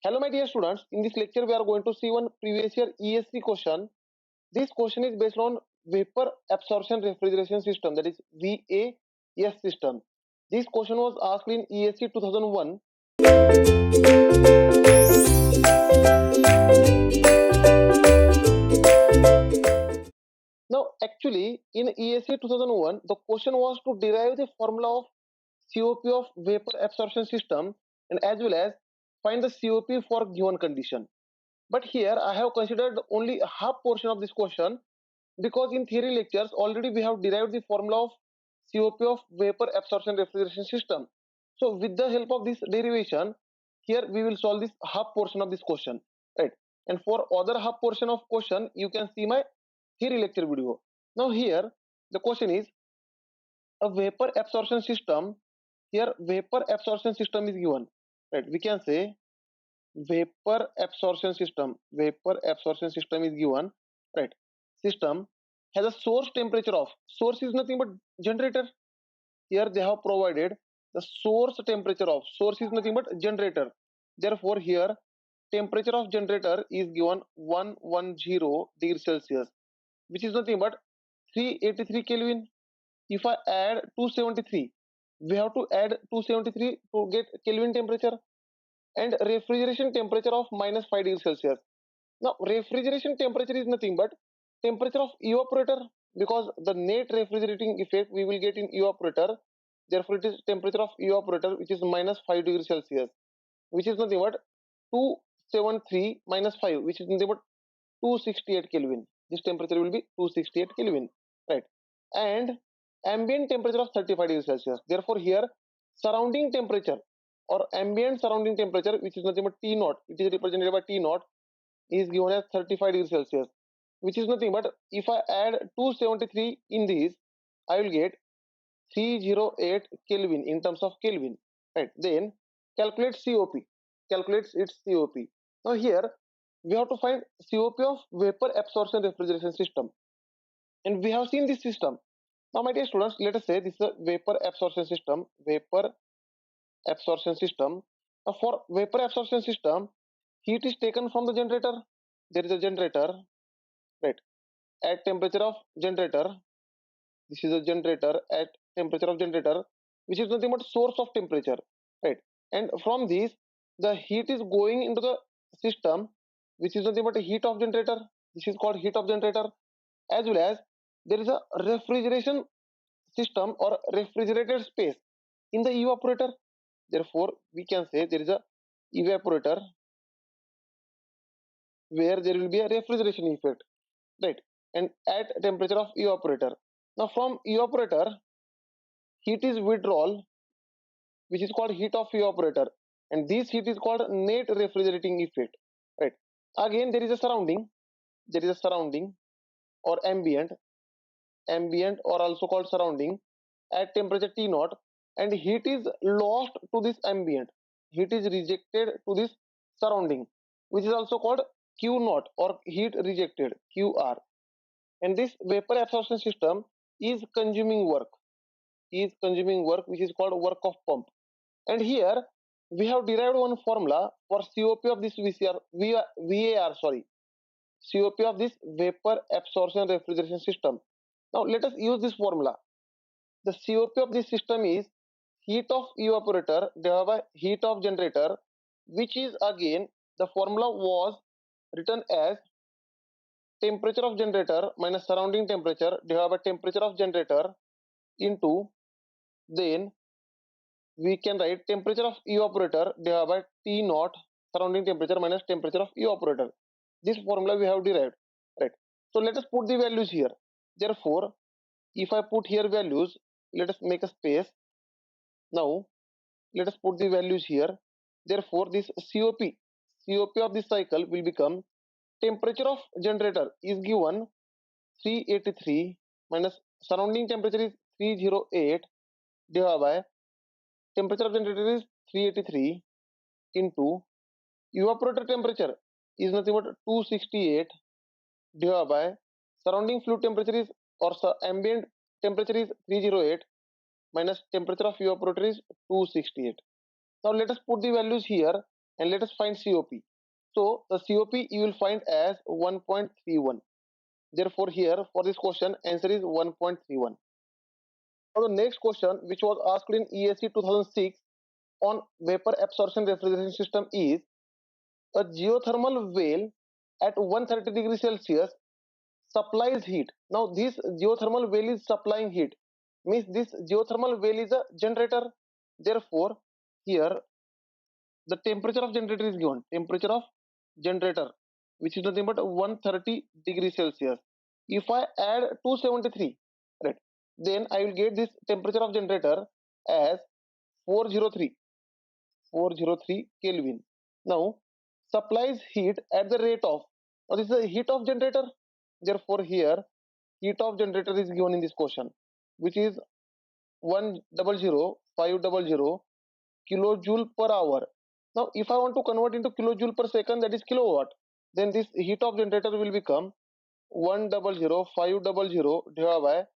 Hello my dear students, in this lecture we are going to see one previous year ESC question. This question is based on vapor absorption refrigeration system, that is VAS system. This question was asked in ESC 2001. Now actually in ESC 2001 the question was to derive the formula of COP of vapor absorption system and as well as find the COP for given condition. But here I have considered only half portion of this question because in theory lectures already we have derived the formula of COP of vapor absorption refrigeration system. So with the help of this derivation, here we will solve this half portion of this question, right? And for other half portion of question, you can see my theory lecture video. Now here the question is a vapor absorption system. Here vapor absorption system is given, right? We can say vapor absorption system. Vapor absorption system is given, right? System has a source temperature of, source is nothing but generator. Here they have provided the source temperature of, source is nothing but generator. Therefore here temperature of generator is given 110 degrees Celsius, which is nothing but 383 Kelvin. If I add 273, we have to add 273 to get Kelvin temperature, and refrigeration temperature of -5 degrees Celsius. Now, refrigeration temperature is nothing but temperature of evaporator, because the net refrigerating effect we will get in evaporator. Therefore, it is temperature of evaporator which is -5 degrees Celsius, which is nothing but 273 minus 5, which is nothing but 268 Kelvin. This temperature will be 268 Kelvin, right? And ambient temperature of 35 degrees Celsius. Therefore, here surrounding temperature or ambient surrounding temperature, which is nothing but T naught, it is represented by T naught, is given as 35 degrees Celsius, which is nothing but if I add 273 in these, I will get 308 Kelvin in terms of Kelvin, right? Then calculate COP, calculates its COP. Now here we have to find COP of vapor absorption refrigeration system, and we have seen this system. Now my dear students, let us say this is a vapor absorption system. Vapor absorption system. Now for vapor absorption system, heat is taken from the generator. There is a generator, right? At temperature of generator, this is a generator at temperature of generator, which is nothing but source of temperature, right? And from this, the heat is going into the system, which is nothing but heat of generator. This is called heat of generator. As well as there is a refrigeration system or refrigerated space in the evaporator. Therefore, we can say there is a evaporator where there will be a refrigeration effect, right? And at temperature of evaporator. Now from evaporator, heat is withdrawal, which is called heat of evaporator, and this heat is called net refrigerating effect, right? Again, there is a surrounding, there is a surrounding or ambient or also called surrounding at temperature T naught, and heat is lost to this ambient, heat is rejected to this surrounding, which is also called Q naught or heat rejected, QR. And this vapor absorption system is consuming work, which is called work of pump. And here we have derived one formula for COP of this COP of this vapor absorption refrigeration system. Now let us use this formula. The COP of this system is heat of evaporator divided by heat of generator, which is again the formula was written as temperature of generator minus surrounding temperature divided by temperature of generator into, then we can write temperature of evaporator divided by T naught surrounding temperature minus temperature of evaporator. This formula we have derived, right? So let us put the values here. Therefore, if I put here values, let us make a space. Now let us put the values here. Therefore, this COP of this cycle will become temperature of generator is given 383 minus surrounding temperature is 308 divided by temperature of generator is 383 into evaporator temperature is nothing but 268 divided by surrounding fluid temperature is or ambient temperature is 308 minus temperature of evaporator is 268. Now let us put the values here. and let us find COP. So the COP you will find as 1.31. Therefore, here for this question, answer is 1.31. Now the next question, which was asked in ESE 2006 on vapor absorption refrigeration system, is a geothermal well at 130 degrees Celsius supplies heat. Now this geothermal well is supplying heat, means this geothermal well is a generator. Therefore, here the temperature of generator is given. Temperature of generator, which is nothing but 130 degrees Celsius. If I add 273, right, then I will get this temperature of generator as 403 Kelvin. Now supplies heat at the rate of, now this is the heat of generator. Therefore, here heat of generator is given in this question, which is 100,500 kilojoule per hour. Now, if I want to convert into kilojoule per second, that is kilowatt, then this heat of generator will become 100,500 divided by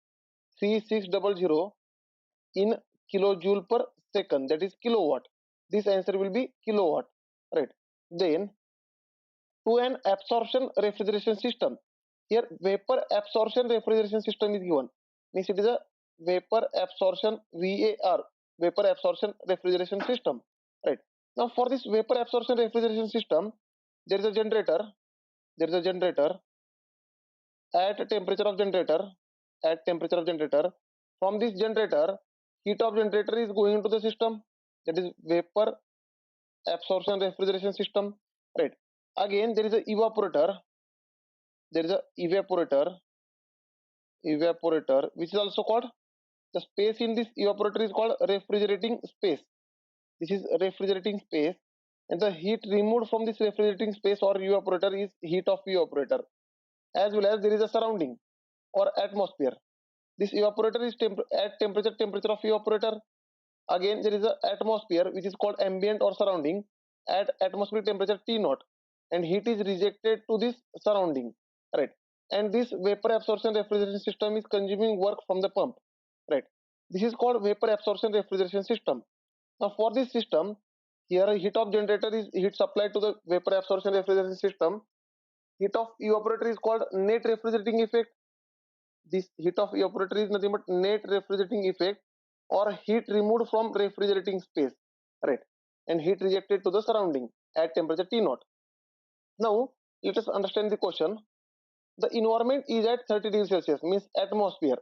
3600 in kilojoule per second, that is kilowatt. This answer will be kilowatt, right? Then to an absorption refrigeration system. Here vapor absorption refrigeration system is given. Means it is a vapor absorption VAR, vapor absorption refrigeration system. Right. Now for this vapor absorption refrigeration system, there is a generator. There is a generator at temperature of generator. At temperature of generator. From this generator, heat of generator is going into the system. That is vapor absorption refrigeration system. Right. Again, there is a evaporator. There is a evaporator, which is also called, the space in this evaporator is called refrigerating space. This is refrigerating space, and the heat removed from this refrigerating space or evaporator is heat of evaporator. As well as there is a surrounding or atmosphere. This evaporator is at temperature of evaporator. Again, there is a atmosphere, which is called ambient or surrounding, at atmospheric temperature T naught, and heat is rejected to this surrounding, right? And this vapor absorption refrigeration system is consuming work from the pump, right? This is called vapor absorption refrigeration system. Now for this system, here heat of generator is heat supplied to the vapor absorption refrigeration system. Heat of evaporator is called net refrigerating effect. This heat of evaporator is nothing but net refrigerating effect or heat removed from refrigerating space, right? And heat rejected to the surrounding at temperature T naught. Now let us understand the question. The environment is at 30 degrees Celsius, means atmosphere,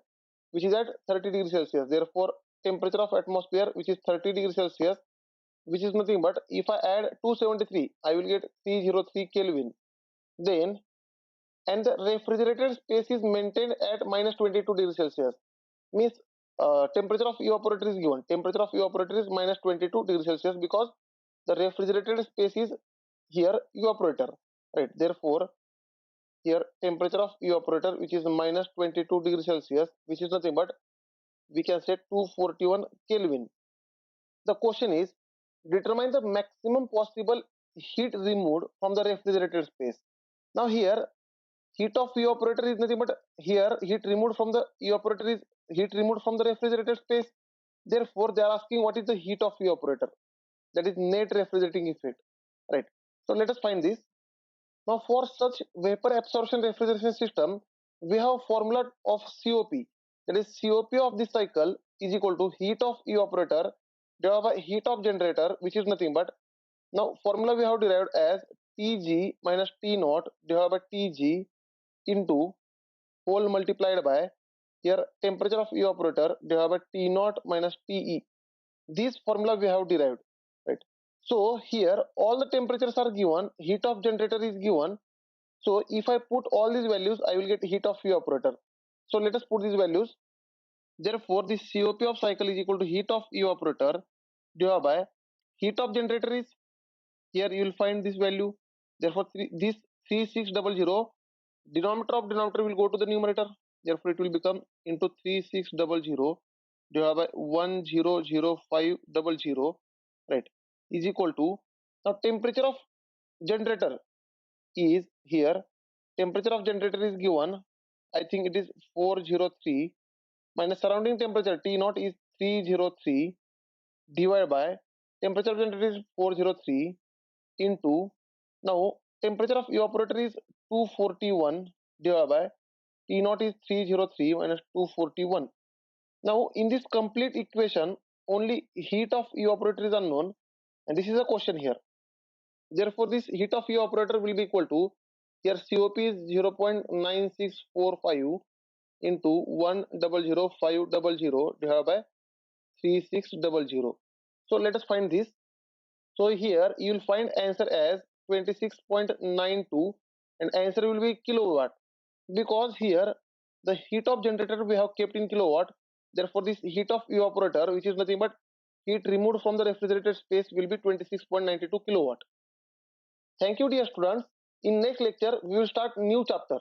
which is at 30 degrees Celsius. Therefore, temperature of atmosphere, which is 30 degrees Celsius, which is nothing but, if I add 273, I will get 303 Kelvin. Then, and the refrigerated space is maintained at minus 22 degrees Celsius. Means temperature of evaporator is given. Temperature of evaporator is minus 22 degrees Celsius because the refrigerated space is here evaporator, right? Therefore, here temperature of evaporator, which is minus 22 degrees Celsius, which is nothing but, we can say 241 Kelvin. The question is, determine the maximum possible heat removed from the refrigerated space. Now here heat of evaporator is nothing but, here heat removed from the evaporator is heat removed from the refrigerated space. Therefore they are asking what is the heat of evaporator, that is net refrigerating effect, right? So let us find this. Now for such vapor absorption refrigeration system, we have formula of COP, that is COP of this cycle is equal to heat of evaporator divided by heat of generator, which is nothing but, now formula we have derived as Tg minus T naught divided by Tg into whole multiplied by here temperature of evaporator divided by T naught minus Te. This formula we have derived, right? So here all the temperatures are given, heat of generator is given. So if I put all these values, I will get heat of evaporator. So let us put these values. Therefore, this COP of cycle is equal to heat of evaporator divided by heat of generator is, here you will find this value. Therefore, this 3600, denominator will go to the numerator. Therefore, it will become into 3600 divided by 100,500, right, is equal to, now temperature of generator is here, temperature of generator is given, I think it is 403, minus surrounding temperature T naught is 303 divided by temperature of generator is 403, into, now temperature of evaporator is 241 divided by T naught is 303 minus 241. Now in this complete equation, only heat of evaporator is unknown, and this is a question here. Therefore, this heat of evaporator will be equal to, here COP is 0.9645 into 1,00500 divided by 3600. So let us find this. So here you will find answer as 26.92, and answer will be kilowatt, because here the heat of generator we have kept in kilowatt. Therefore, this heat of evaporator, which is nothing but heat removed from the refrigerated space, will be 26.92 kilowatt. Thank you, dear students. In next lecture, we will start new chapter.